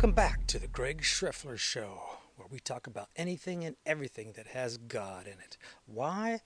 Welcome back to the Greg Schreffler Show, where we talk about anything and everything that has God in it. Why?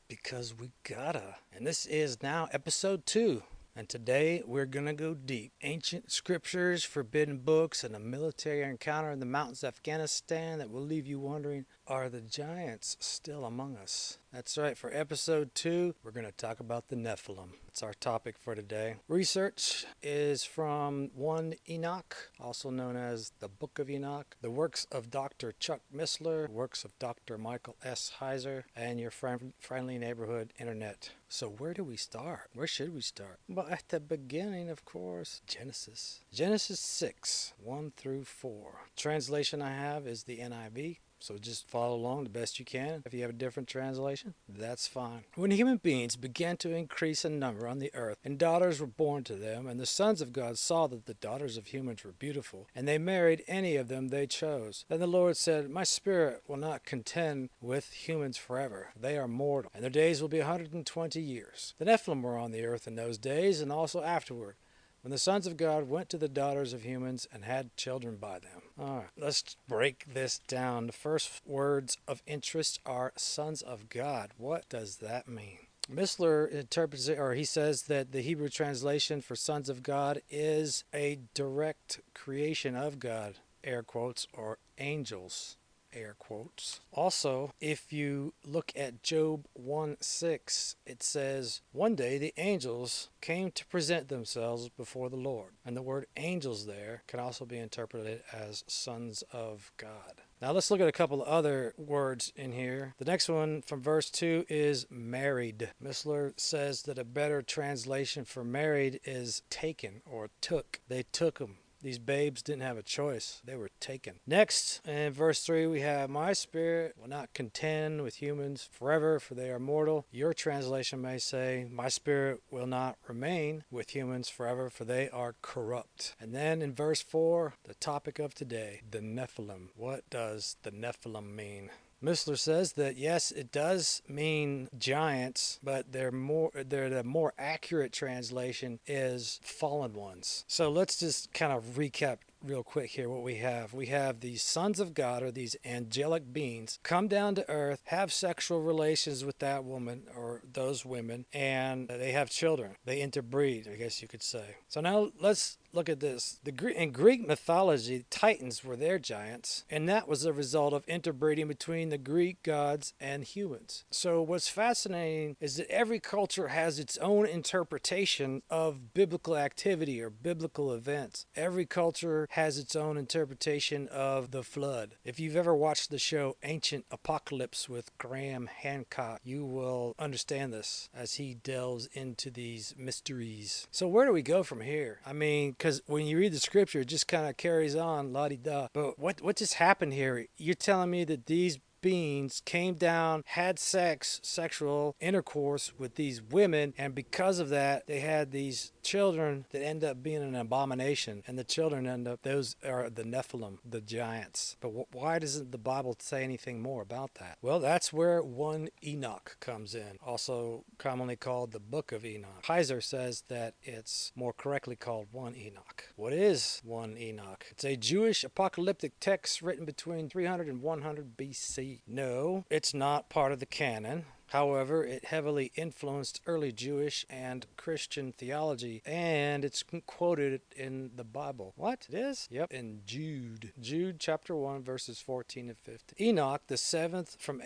Because we gotta. And this is now episode 2. And today we're going to go deep. Ancient scriptures, forbidden books, and a military encounter in the mountains of Afghanistan that will leave you wondering, are the giants still among us? That's right, for episode 2, we're going to talk about the Nephilim. It's our topic for today. Research is from 1 Enoch, also known as the Book of Enoch, the works of Dr. Chuck Missler, works of Dr. Michael S. Heiser, and your friendly neighborhood internet. So where do we start? Where should we start? Well, at the beginning, of course, Genesis. Genesis 6, 1 through 4. Translation I have is the NIV. So just follow along the best you can. If you have a different translation, that's fine. When human beings began to increase in number on the earth, and daughters were born to them, and the sons of God saw that the daughters of humans were beautiful, and they married any of them they chose. Then the Lord said, My spirit will not contend with humans forever. They are mortal, and their days will be 120 years. The Nephilim were on the earth in those days, and also afterward, when the sons of God went to the daughters of humans and had children by them. All right, let's break this down. The first words of interest are sons of God. What does that mean? Missler interprets it, or he says that the Hebrew translation for sons of God is a direct creation of God, air quotes, or angels, air quotes. Also, if you look at Job 1:6, it says, One day the angels came to present themselves before the Lord. And the word angels there can also be interpreted as sons of God. Now let's look at a couple of other words in here. The next one from verse 2 is married. Missler says that a better translation for married is taken or took. They took them. These babes didn't have a choice. They were taken. Next, in verse 3, we have, My spirit will not contend with humans forever, for they are mortal. Your translation may say, My spirit will not remain with humans forever, for they are corrupt. And then in verse 4, the topic of today, the Nephilim. What does the Nephilim mean? Missler says that yes, it does mean giants, but the more accurate translation is fallen ones. So let's just kind of recap real quick here what we have. We have these sons of God, or these angelic beings, come down to earth, have sexual relations with that woman or those women, and they have children. They interbreed, I guess you could say. So now let's look at this. In Greek mythology, Titans were their giants, and that was a result of interbreeding between the Greek gods and humans. So what's fascinating is that every culture has its own interpretation of biblical activity or biblical events. Every culture has its own interpretation of the flood. If you've ever watched the show Ancient Apocalypse with Graham Hancock, you will understand this as he delves into these mysteries. So where do we go from here? I mean, because when you read the scripture, it just kind of carries on, la-di-da. But what just happened here? You're telling me that these beings came down, had sexual intercourse with these women, and because of that, they had these children that end up being an abomination, and the children those are the Nephilim, the giants. But why doesn't the Bible say anything more about that? Well, that's where 1 Enoch comes in, also commonly called the Book of Enoch. Heiser says that it's more correctly called 1 Enoch. What is 1 Enoch? It's a Jewish apocalyptic text written between 300 and 100 BC. No, it's not part of the canon. However, it heavily influenced early Jewish and Christian theology, and it's quoted in the Bible. What? It is? Yep, in Jude. Jude chapter 1, verses 14 and 15. Enoch, the seventh from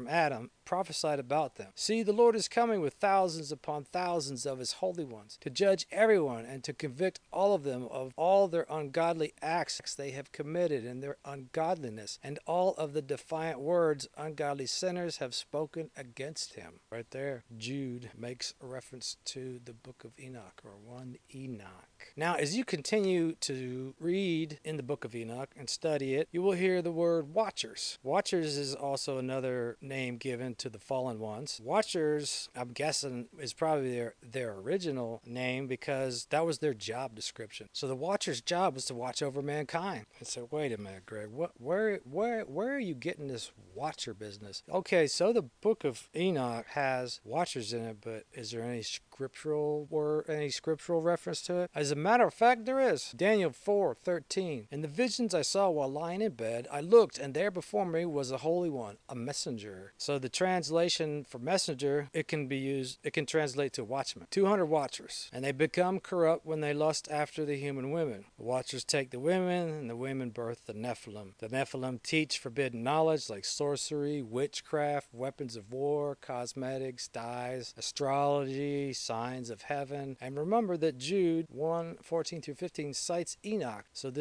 Adam, prophesied about them. See, the Lord is coming with thousands upon thousands of his holy ones, to judge everyone and to convict all of them of all their ungodly acts they have committed and their ungodliness, and all of the defiant words ungodly sinners have spoken against him. Right there, Jude makes a reference to the Book of Enoch, or 1 Enoch. Now, as you continue to read in the Book of Enoch and study it, you will hear the word watchers. Watchers is also another name given to the fallen ones. Watchers, I'm guessing, is probably their original name because that was their job description. So the watcher's job was to watch over mankind. I said, wait a minute, Greg, where are you getting this watcher business? Okay, so the Book of Enoch has watchers in it, but is there any scriptural word, any scriptural reference to it? As a matter of fact, there is. Daniel 4:13. In the visions I saw while lying in bed, I looked, and there before me was a holy one, a messenger. So the translation for messenger, it can translate to watchman. 200 watchers, and they become corrupt when they lust after the human women. The watchers take the women, and the women birth the Nephilim. The Nephilim teach forbidden knowledge like sorcery, witchcraft, weapons of war, cosmetics, dyes, astrology, signs of heaven. And remember that Jude 1:14-15 cites Enoch. So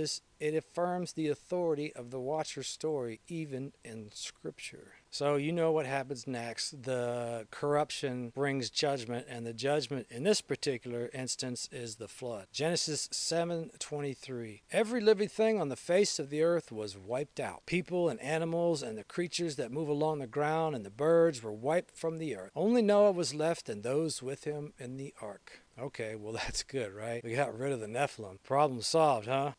it affirms the authority of the Watcher's story even in Scripture. So you know what happens next. The corruption brings judgment, and the judgment in this particular instance is the flood. Genesis 7:23. Every living thing on the face of the earth was wiped out. People and animals and the creatures that move along the ground and the birds were wiped from the earth. Only Noah was left and those with him in the ark. Okay, well that's good, right? We got rid of the Nephilim. Problem solved, huh?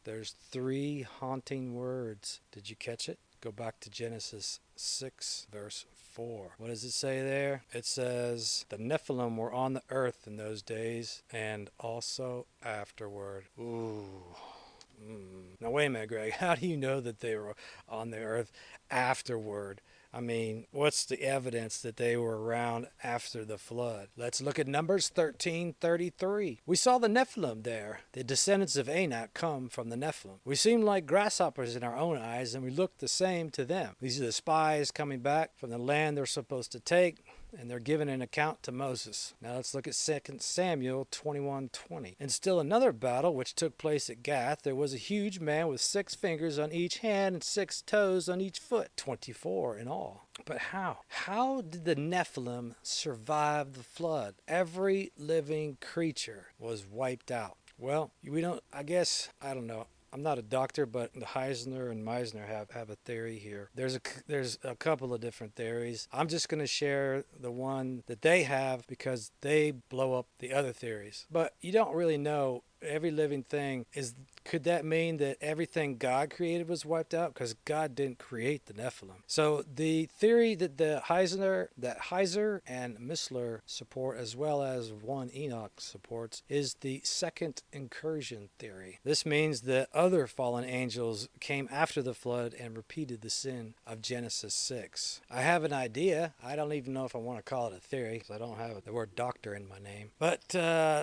There's 3 haunting words. Did you catch it? Go back to Genesis 6, verse 4. What does it say there? It says, the Nephilim were on the earth in those days and also afterward. Ooh. Now wait a minute, Greg. How do you know that they were on the earth afterward? I mean, what's the evidence that they were around after the flood? Let's look at Numbers 13:33. We saw the Nephilim there. The descendants of Enoch come from the Nephilim. We seem like grasshoppers in our own eyes, and we look the same to them. These are the spies coming back from the land they're supposed to take, and they're giving an account to Moses. Now let's look at 2 Samuel 21:20. In still another battle which took place at Gath, there was a huge man with 6 fingers on each hand and 6 toes on each foot, 24 in all. But how? How did the Nephilim survive the flood? Every living creature was wiped out. Well, I don't know. I'm not a doctor, but the Heiser and Missler have a theory here. There's a couple of different theories. I'm just going to share the one that they have because they blow up the other theories. But you don't really know. Every living thing could that mean that everything God created was wiped out? Because God didn't create the Nephilim. So the theory that Heiser and Missler support, as well as one Enoch supports, is the second incursion theory. This means that other fallen angels came after the flood and repeated the sin of Genesis 6. I have an idea. I don't even know if I want to call it a theory, because I don't have the word doctor in my name. But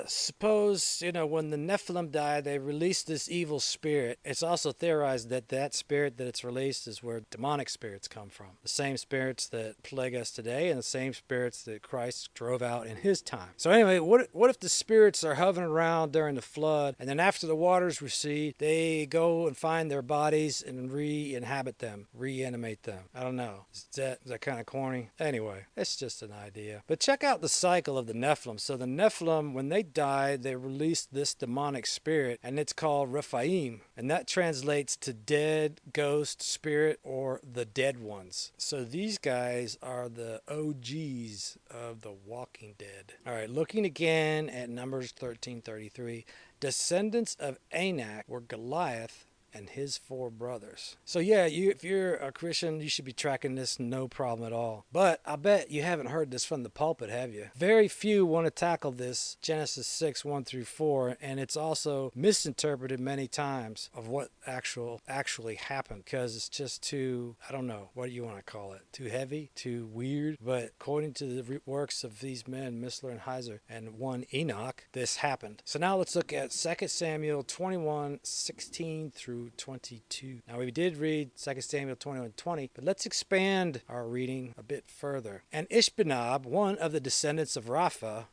suppose, when the Nephilim died, they released this evil spirit. It's also theorized that spirit that it's released is where demonic spirits come from. The same spirits that plague us today and the same spirits that Christ drove out in his time. So anyway, what if the spirits are hovering around during the flood, and then after the waters recede, they go and find their bodies and re-inhabit them, reanimate them? I don't know. Is that kind of corny? Anyway, it's just an idea. But check out the cycle of the Nephilim. So the Nephilim, when they died, they released this demonic spirit, and it's called Rephaim, and that translates to dead, ghost, spirit, or the dead ones. So these guys are the OGs of the Walking Dead. All right, looking again at Numbers 13:33, descendants of Enoch were Goliath and his 4 brothers. So yeah, if you're a Christian, you should be tracking this no problem at all. But I bet you haven't heard this from the pulpit, have you? Very few want to tackle this Genesis 6:1-4, and it's also misinterpreted many times of what actually happened, because it's just too, I don't know, what do you want to call it? Too heavy? Too weird? But according to the works of these men, Missler and Heiser, and one Enoch, this happened. So now let's look at 2 Samuel 21:16-22. Now we did read 2 Samuel 21:20, but let's expand our reading a bit further. And Ishbenob, one of the descendants of Rapha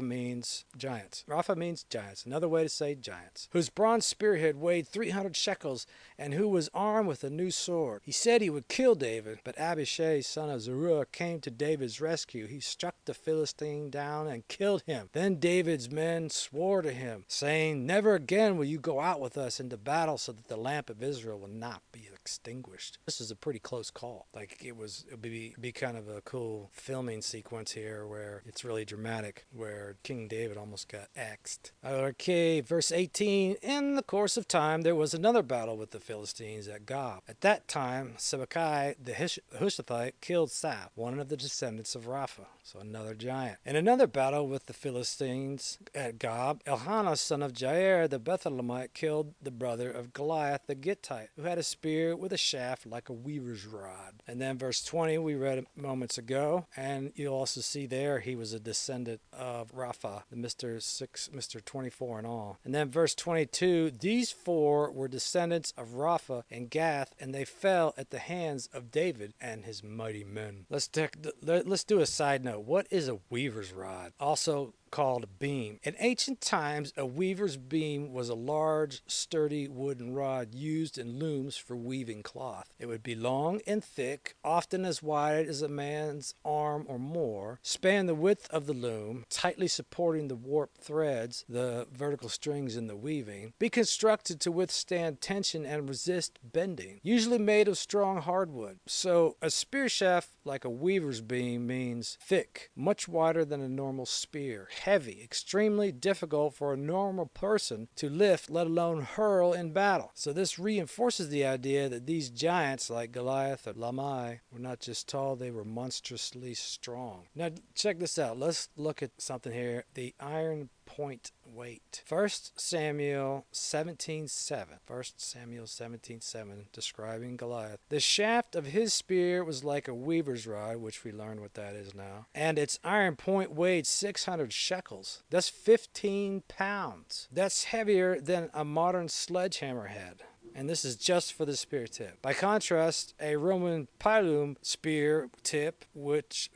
means giants. Rapha means giants. Another way to say giants. Whose bronze spearhead weighed 300 shekels, and who was armed with a new sword. He said he would kill David, but Abishai, son of Zeruiah, came to David's rescue. He struck the Philistine down and killed him. Then David's men swore to him, saying, never again will you go out with us into battle, so that the lamp of Israel will not be extinguished. This is a pretty close call. Like it would be kind of a cool filming sequence here where it's really dramatic, where King David almost got axed. Okay, verse 18. In the course of time, there was another battle with the Philistines at Gob. At that time, Sibbecai the Hushathite killed Saph, one of the descendants of Rapha, so another giant. In another battle with the Philistines at Gob, Elhanan, son of Jair the Bethlehemite, killed the brother of Goliath the Gittite, who had a spear with a shaft like a weaver's rod. And then verse 20 we read moments ago, and you'll also see there he was a descendant of Rapha, the Mr. 24 and all. And then verse 22, these four were descendants of Rapha and Gath, and they fell at the hands of David and his mighty men. Let's do a side note. What is a weaver's rod? Also called a beam. In ancient times, a weaver's beam was a large, sturdy wooden rod used in looms for weaving cloth. It would be long and thick, often as wide as a man's arm or more, span the width of the loom, tightly supporting the warped threads, the vertical strings in the weaving, be constructed to withstand tension and resist bending, usually made of strong hardwood. So a spear shaft like a weaver's beam means thick, much wider than a normal spear, heavy, extremely difficult for a normal person to lift, let alone hurl in battle. So this reinforces the idea that these giants like Goliath or Lamai were not just tall, they were monstrously strong. Now check this out. Let's look at something here. The iron point weight. 1 Samuel 17:7. 1 Samuel 17:7, describing Goliath. The shaft of his spear was like a weaver's rod, which we learned what that is now, and its iron point weighed 600 shekels. That's 15 pounds. That's heavier than a modern sledgehammer head. And this is just for the spear tip. By contrast, a Roman pilum spear tip, which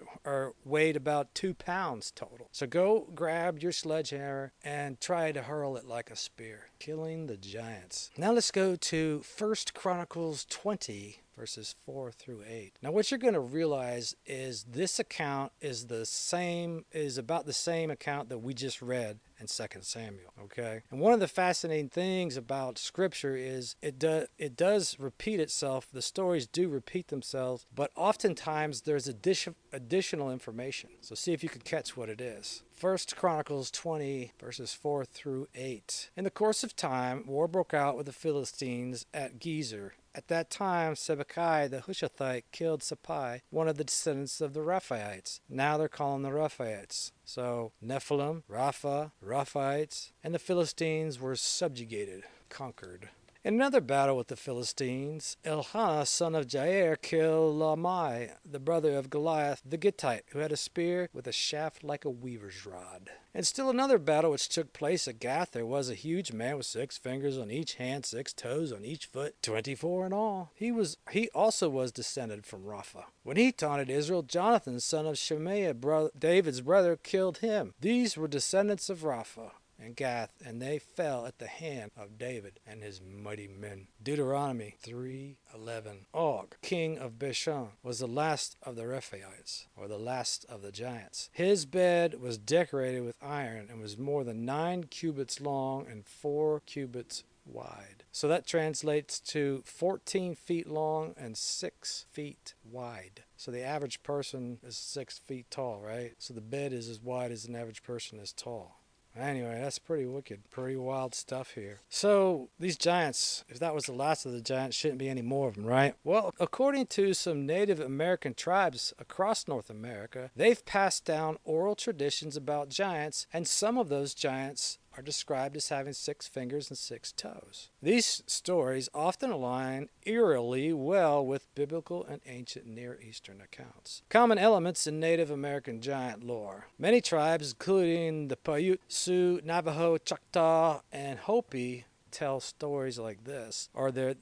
weighed about 2 pounds total. So go grab your sledgehammer and try to hurl it like a spear, killing the giants. Now let's go to 1 Chronicles 20, verses 4 through 8. Now what you're going to realize is this account is about the same account that we just read in 2 Samuel, okay? And one of the fascinating things about Scripture is it does repeat itself. The stories do repeat themselves, but oftentimes there's additional information. So see if you can catch what it is. 1 Chronicles 20, verses 4 through 8. In the course of time, war broke out with the Philistines at Gezer. At that time, Sibbecai the Hushathite killed Sappai, one of the descendants of the Rephaites. Now they're calling the Rephaites. So Nephilim, Rephaites, and the Philistines were subjugated, conquered. In another battle with the Philistines, Elhanan, son of Jair, killed Lamai, the brother of Goliath the Gittite, who had a spear with a shaft like a weaver's rod. In still another battle which took place at Gath, there was a huge man with 6 fingers on each hand, 6 toes on each foot, 24 in all. He also was descended from Rapha. When he taunted Israel, Jonathan, son of Shemaiah, David's brother, killed him. These were descendants of Rapha and Gath, and they fell at the hand of David and his mighty men. Deuteronomy 3:11. Og, king of Bashan, was the last of the Rephaites, or the last of the giants. His bed was decorated with iron and was more than 9 cubits long and 4 cubits wide. So that translates to 14 feet long and 6 feet wide. So the average person is 6 feet tall, right? So the bed is as wide as an average person is tall. Anyway, that's pretty wicked, pretty wild stuff here. So these giants, if that was the last of the giants, shouldn't be any more of them, right? Well, according to some Native American tribes across North America, they've passed down oral traditions about giants, and some of those giants are described as having 6 fingers and 6 toes. These stories often align eerily well with biblical and ancient Near Eastern accounts. Common elements in Native American giant lore. Many tribes, including the Paiute, Sioux, Navajo, Choctaw, and Hopi, tell stories like this, or the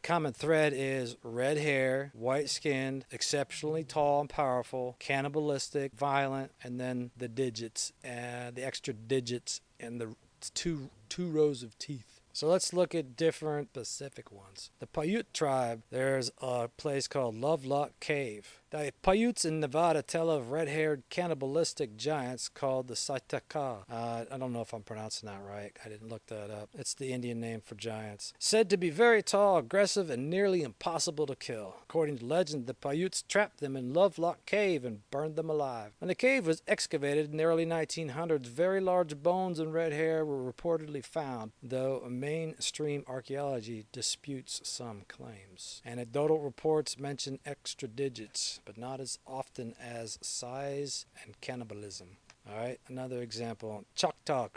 common thread is red hair, white-skinned, exceptionally tall and powerful, cannibalistic, violent, and then the digits, and the extra digits and the two rows of teeth. So let's look at different specific ones. The Paiute tribe, there's a place called Lovelock Cave. The Paiutes in Nevada tell of red-haired cannibalistic giants called the Saitaka. I don't know if I'm pronouncing that right. I didn't look that up. It's the Indian name for giants. Said to be very tall, aggressive, and nearly impossible to kill. According to legend, the Paiutes trapped them in Lovelock Cave and burned them alive. When the cave was excavated in the early 1900s, very large bones and red hair were reportedly found, though mainstream archaeology disputes some claims. Anecdotal reports mention extra digits, but not as often as size and cannibalism. All right, another example. Choctaw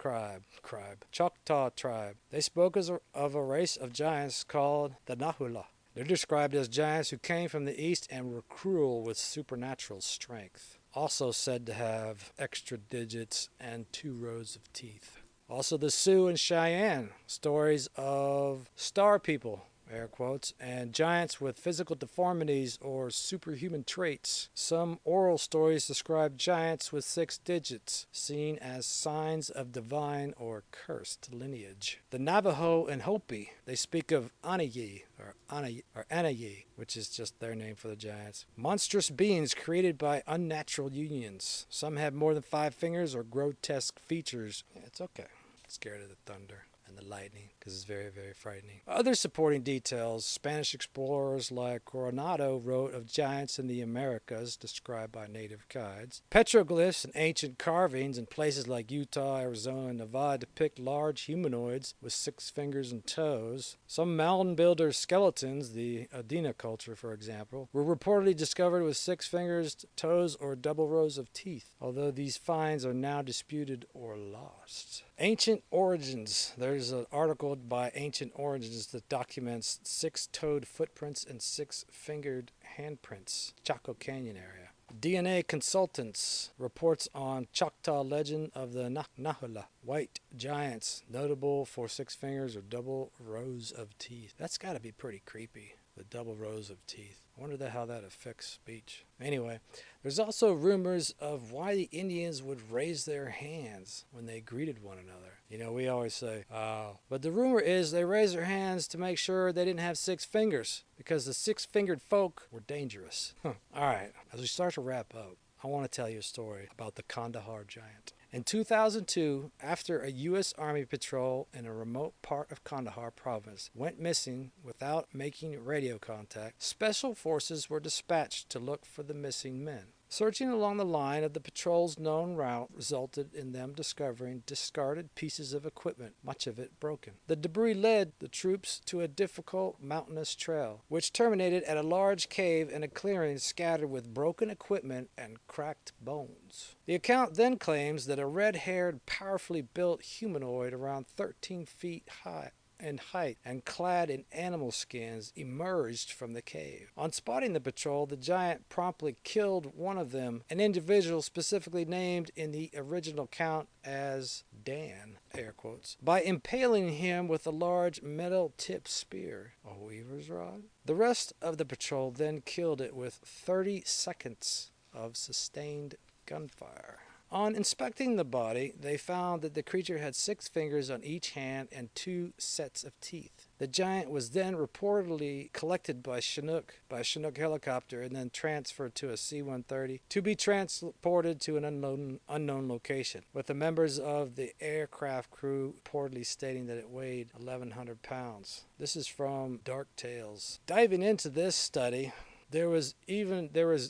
Choctaw tribe. They spoke of a race of giants called the Nahula. They're described as giants who came from the east and were cruel with supernatural strength. Also said to have extra digits and 2 rows of teeth. Also the Sioux and Cheyenne. Stories of star people, air quotes, and giants with physical deformities or superhuman traits. Some oral stories describe giants with 6 digits, seen as signs of divine or cursed lineage. The Navajo and Hopi, they speak of Anayi, or Anayi, which is just their name for the giants. Monstrous beings created by unnatural unions. Some have more than 5 fingers or grotesque features. Yeah, it's okay. I'm scared of the thunder and the lightning because it's very, very frightening. Other supporting details. Spanish explorers like Coronado wrote of giants in the Americas described by native guides. Petroglyphs and ancient carvings in places like Utah, Arizona, and Nevada depict large humanoids with 6 fingers and toes. Some mound builder skeletons, the Adena culture for example, were reportedly discovered with 6 fingers, toes, or double rows of teeth, although these finds are now disputed or lost. Ancient origins. There's an article by Ancient Origins that documents 6-toed footprints and 6-fingered handprints, Chaco Canyon area. DNA Consultants reports on Choctaw legend of the Nahula, white giants, notable for 6 fingers or double rows of teeth. That's got to be pretty creepy, the double rows of teeth. I wonder how that affects speech. Anyway, there's also rumors of why the Indians would raise their hands when they greeted one another. You know, we always say, oh. But the rumor is they raised their hands to make sure they didn't have 6 fingers, because the 6-fingered folk were dangerous. All right, as we start to wrap up, I want to tell you a story about the Kandahar Giant. In 2002, after a U.S. Army patrol in a remote part of Kandahar province went missing without making radio contact, special forces were dispatched to look for the missing men. Searching along the line of the patrol's known route resulted in them discovering discarded pieces of equipment, much of it broken. The debris led the troops to a difficult mountainous trail, which terminated at a large cave and a clearing scattered with broken equipment and cracked bones. The account then claims that a red-haired, powerfully built humanoid around 13 feet high in height and clad in animal skins emerged from the cave. On spotting the patrol, the giant promptly killed one of them, an individual specifically named in the original count as Dan, air quotes, by impaling him with a large metal-tipped spear, a weaver's rod. The rest of the patrol then killed it with 30 seconds of sustained gunfire. On inspecting the body, they found that the creature had 6 fingers on each hand and 2 sets of teeth. The giant was then reportedly collected by Chinook helicopter and then transferred to a C-130 to be transported to an unknown location, with the members of the aircraft crew reportedly stating that it weighed 1,100 pounds. This is from Dark Tales. Diving into this study, there was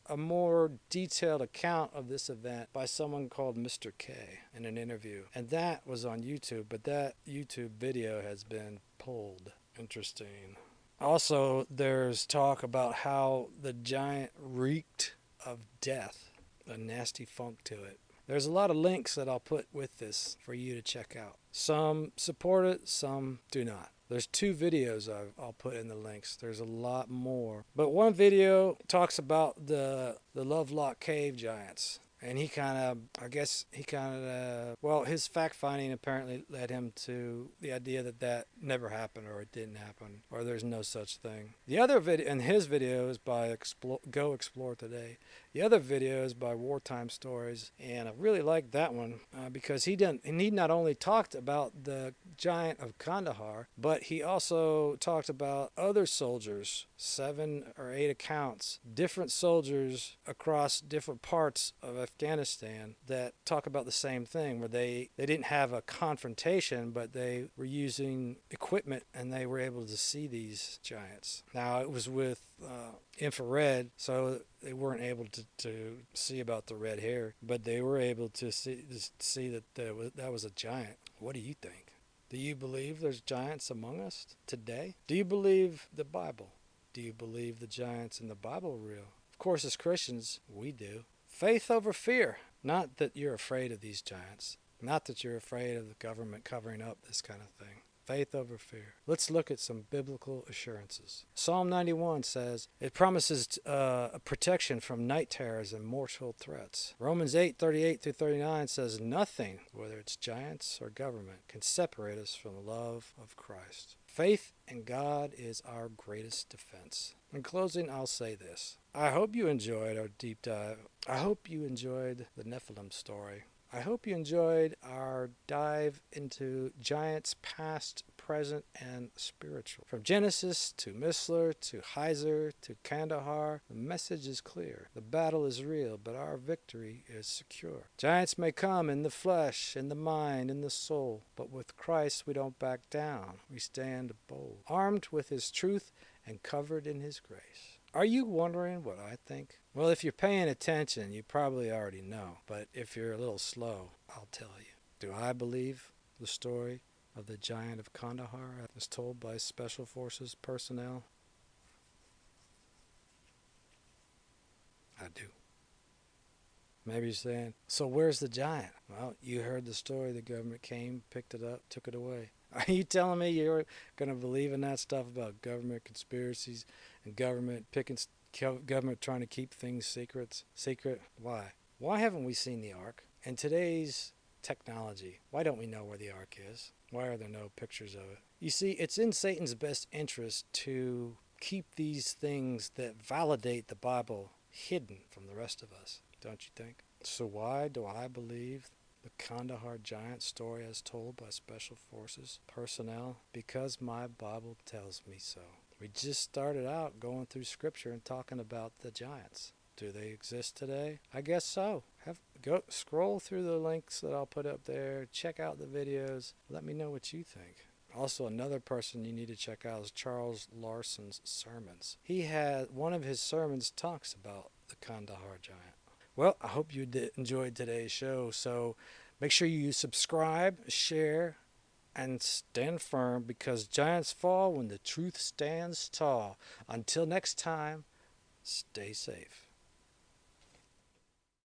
a more detailed account of this event by someone called Mr. K in an interview. And that was on YouTube, but that YouTube video has been pulled. Interesting. Also, there's talk about how the giant reeked of death, a nasty funk to it. There's a lot of links that I'll put with this for you to check out. Some support it, some do not. There's 2 videos I'll put in the links. There's a lot more. But one video talks about the Lovelock Cave giants. And he kind of, I guess he kind of, well, his fact finding apparently led him to the idea that that never happened, or it didn't happen, or there's no such thing. The other video, and his video is by Go Explore Today. The other video is by Wartime Stories, and I really like that one because he not only talked about the giant of Kandahar, but he also talked about other soldiers, 7 or 8 accounts, different soldiers across different parts of Afghanistan that talk about the same thing, where they didn't have a confrontation, but they were using equipment and they were able to see these giants. Now, it was with infrared, so they weren't able to see about the red hair, but they were able to see that that was a giant. What do you think? Do you believe there's giants among us today? Do you believe the Bible? Do you believe the giants in the Bible are real? Of course, as Christians, we do. Faith over fear. Not that you're afraid of these giants. Not that you're afraid of the government covering up this kind of thing. Faith over fear. Let's look at some biblical assurances. Psalm 91 says it promises a protection from night terrors and mortal threats. Romans 8:38-39 says nothing, whether it's giants or government, can separate us from the love of Christ. Faith in God is our greatest defense. In closing, I'll say this. I hope you enjoyed our deep dive. I hope you enjoyed the Nephilim story. I hope you enjoyed our dive into giants past, present, and spiritual. From Genesis to Missler to Heiser to Kandahar, the message is clear. The battle is real, but our victory is secure. Giants may come in the flesh, in the mind, in the soul, but with Christ we don't back down. We stand bold, armed with His truth and covered in His grace. Are you wondering what I think? Well, if you're paying attention, you probably already know. But if you're a little slow, I'll tell you. Do I believe the story of the giant of Kandahar as told by Special Forces personnel? I do. Maybe you're saying, so where's the giant? Well, you heard the story. The government came, picked it up, took it away. Are you telling me you're going to believe in that stuff about government conspiracies and government trying to keep things secret? Why? Why haven't we seen the ark? In today's technology, why don't we know where the ark is? Why are there no pictures of it? You see, it's in Satan's best interest to keep these things that validate the Bible hidden from the rest of us, don't you think? So why do I believe the Kandahar Giant story as told by Special Forces personnel? Because my Bible tells me so. We just started out going through Scripture and talking about the giants. Do they exist today? I guess so. Go scroll through the links that I'll put up there. Check out the videos. Let me know what you think. Also, another person you need to check out is Charles Larson's sermons. One of his sermons talks about the Kandahar Giant. Well, I hope you enjoyed today's show. So make sure you subscribe, share, and stand firm, because giants fall when the truth stands tall. Until next time, stay safe.